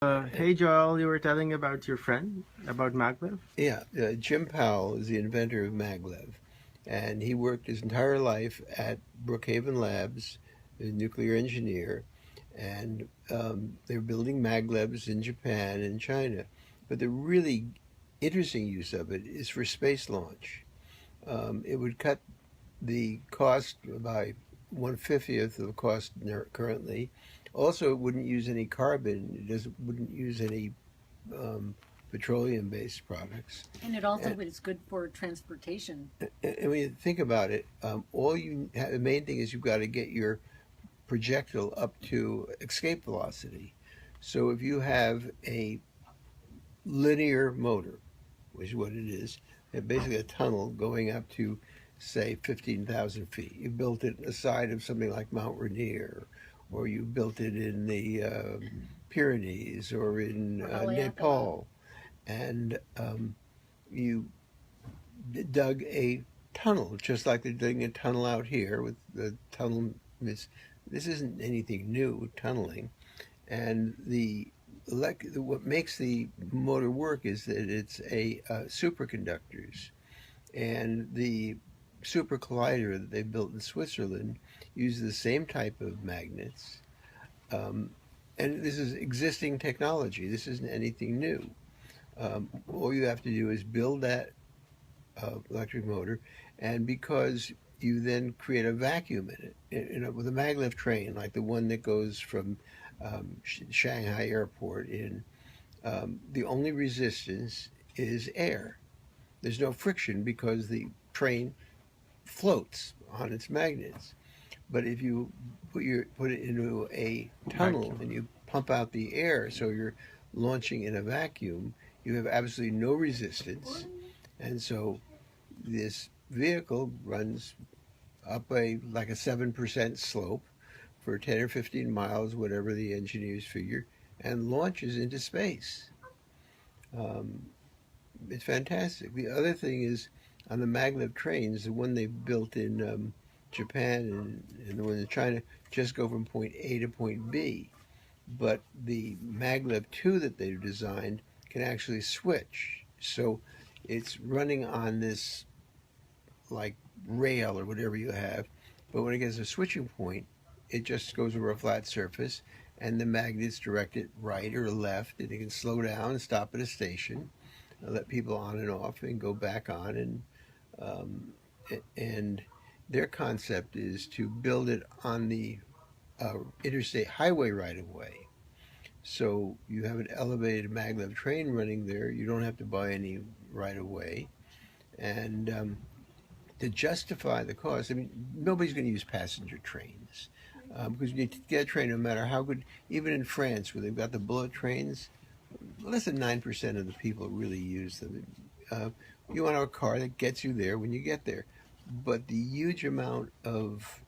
Hey Joel, you were telling about your friend, about maglev? Yeah, Jim Powell is the inventor of maglev, and he worked his entire life at Brookhaven Labs, a nuclear engineer, and they're building maglevs in Japan and China. But the really interesting use of it is for space launch. It would cut the cost by 1/50th of the cost currently. Also, it wouldn't use any carbon. Wouldn't use any um, petroleum-based products. And it also And, is good for transportation. and when you think about it, the main thing is you've got to get your projectile up to escape velocity. So if you have a linear motor, which is what it is, basically a tunnel going up to, say, 15,000 feet. You built it in the side of something like Mount Rainier, or you built it in the Pyrenees or in Nepal, and you dug a tunnel, just like they're digging a tunnel out here with the tunnel. This isn't anything new, tunneling. And what makes the motor work is that it's a superconductors, and the super collider that they built in Switzerland uses the same type of magnets. Um, and this is existing technology. This isn't anything new. All you have to do is build that electric motor, and because you then create a vacuum in it, with a maglev train like the one that goes from Shanghai Airport in, the only resistance is air. There's no friction because the train floats on its magnets. But if you put it into a tunnel Vacuum. and you pump out the air, so you're launching in a vacuum, you have absolutely no resistance, and so this vehicle runs up a 7% slope for 10 or 15 miles, whatever the engineers figure, and launches into space. Um, it's fantastic. The other thing is on the maglev trains, the one they built in Japan and the one in China just go from point A to point B. But the maglev 2 that they've designed can actually switch. So it's running on this like rail or whatever you have, but when it gets to a switching point, it just goes over a flat surface, and the magnets direct it right or left, and it can slow down and stop at a station, let people on and off, and go back on. Um, and their concept is to build it on the interstate highway right of way. So you have an elevated maglev train running there. You don't have to buy any right of way, and to justify the cost, I mean, nobody's going to use passenger trains because you get a train no matter how good. Even in France, where they've got the bullet trains, less than 9% of the people really use them. You want a car that gets you there when you get there. But the huge amount of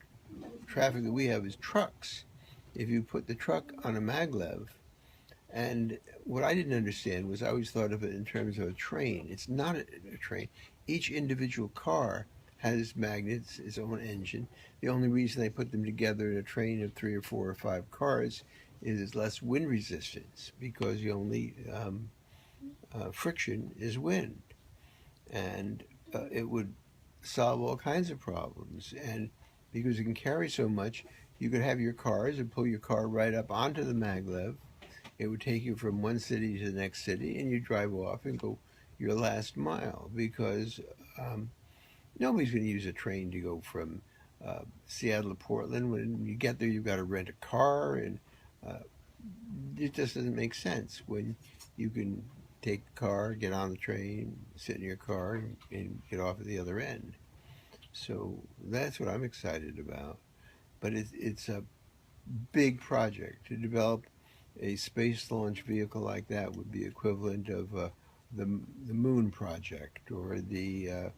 traffic that we have is trucks. If you put the truck on a maglev, and what I didn't understand was I always thought of it in terms of a train. It's not a train. Each individual car has magnets, its own engine. The only reason they put them together in a train of 3 or 4 or 5 cars is less wind resistance, because the only friction is wind. And it would solve all kinds of problems. And because it can carry so much, you could have your cars and pull your car right up onto the maglev. It would take you from one city to the next city, and you drive off and go your last mile, because nobody's going to use a train to go from Seattle to Portland. When you get there, you've got to rent a car, and uh, it just doesn't make sense when you can take the car, get on the train, sit in your car, and get off at the other end. So that's what I'm excited about. But it's a big project to develop a space launch vehicle like that. Would be equivalent of the Moon Project or the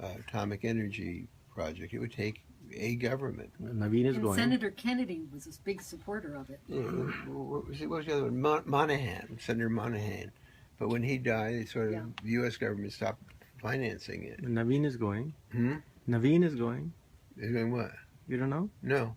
Atomic Energy Project. It would take a government. Naveen is And going. Senator Kennedy was a big supporter of it. What was the other one? Monahan, Senator Monahan. But when he died, the U.S. government stopped financing it. Naveen is going. Hmm? Naveen is going. They're doing what? You don't know? No.